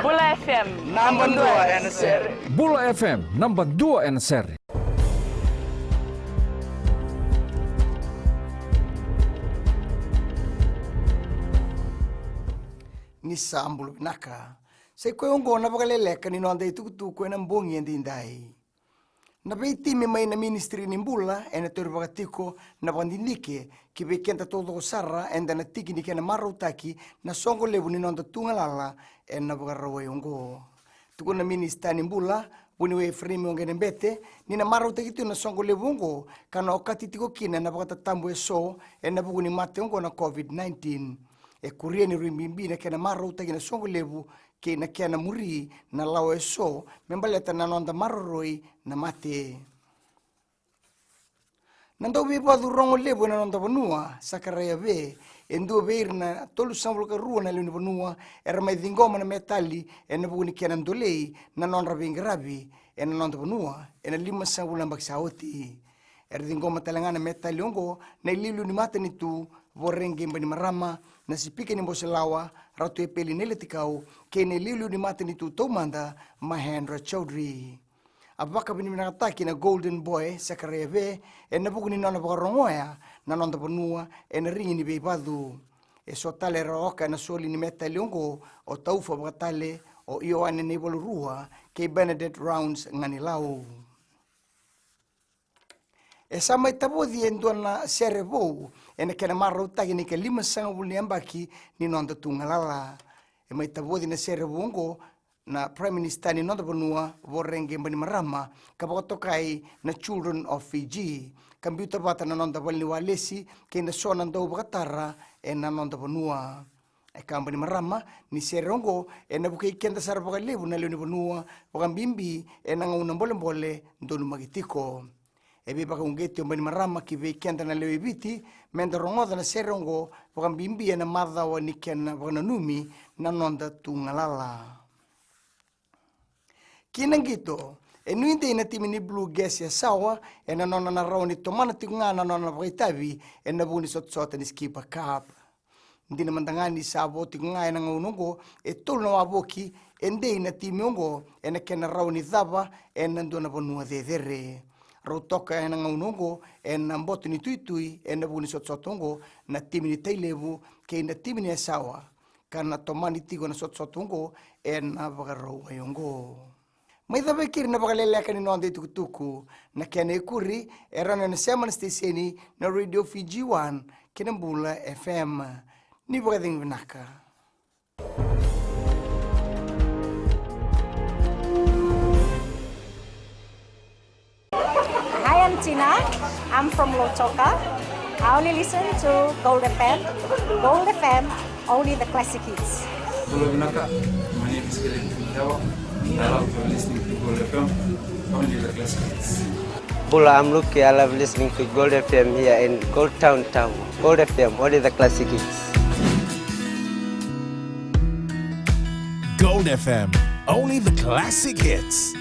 Bula FM number 2 NSR. Bula FM number 2 NSR. Ni sambulu naka. Sai koe ongo na pakaleleka ni noanda itukutu koe na mbongi endi indai. Na peitimi mai na ministry ni mbula e na tori pakatiko na pandindike ki pekenta todo ko sarra enda na tiki ni kena marutaki na songo lebu ni noanda tungalala e na pakarawa ongo. Tuko na minister ni mbula puni we frame ongene mbete ni na marutaki tu na songo lebu ongo kana okati tiko kina na pakatatambu e so e na puku ni mate ongo na COVID-19. E kuria ni ruimbimbi na kena marutaki na songo lebu ke na kia na muri na lau e so, membaleta na nonda maroroi na mate. Nandau beba du rongo lebo na nonda vanua, sakaraya ve, endu beir na tolu sambul ka rua na leuni vanua, era mai dhingoma na metali, e na buguni kia na ndolei, na nonda bingarabi, e na nonda vanua, e na lima sambul na baksaoti. Era dhingoma talangana metali ongo, na ililu ni mata ni tu, vorenge mbani marama, na sipike ni mboselawa, ratu e peli nele tikau, ke ne lilu ni mata ni tu tomanda, Mahendra Chaudhry. Abaka bini minakataki na Golden Boy, Sakaraya ve, e na buku ni nana bakarongoya, na nonda panua, e na ringi ni beibadu. E so tale raoka na soli ni meta liongo, o taufa bakatale, o Ioane Nebolo Rua, ke Benedict Rounds nganilau. E sama itabodi e ndua na sere vou, e na kena mara utagi ni ke lima sanga wuli ambaki ni nonda tungalala. E ma itabodi na sere vungo na Prime Minister ni nonda panua vorenge mbani marama kabakotokai na Children of Fiji. Kambiuta bata na nonda wali walesi ke na sona ndau bakatara e na nonda panua. E kambani marama ni sere ongo e na bukai kenda sara bakalevu na leoni panua wakambimbi e na ngauna mbole ndonu magitiko. Ebe baka ungeti ombani marama ki vei kenda na lewe biti, menda rongoda na serongo, wakambimbi na madha wa nikena wakananumi na nonda tungalala. Kinangito, e nuinte ina timi ni blue gas ya sawa, e na nona na raoni tomana tikunga na nona wakaitavi, e na buni sot ni skipa kap. Ndi na mandangani sabo tikunga e na ngaunongo, e tolu na waboki, e nde ina timi ongo, e na kena raoni dhaba, e na ndo na bonua dhedhere. Rautoka e na ngaunongo, e na mbotu ni tuitui, e na buni sotsotongo, na timi ni tailevu, ke na timi ni esawa, ka na tomani tigo na sotsotongo, e na wakarau ayongo. Maitha bekiri na wakaleleka ni nonde tukutuku, na kia na ikuri, e rana na semana steseni na Radio Fiji 1, kina Bula FM. Ni wakading vinaka. Tina, I'm from Lotoka. I only listen to Gold FM. Gold FM, only the classic hits. Hello, Vinaka. My name is Glenn Fintawa. I love listening to Gold FM, only the classic hits. Bula, I'm Luki. I love listening to Gold FM here in Gold Town. Gold FM, only the classic hits. Gold FM, only the classic hits.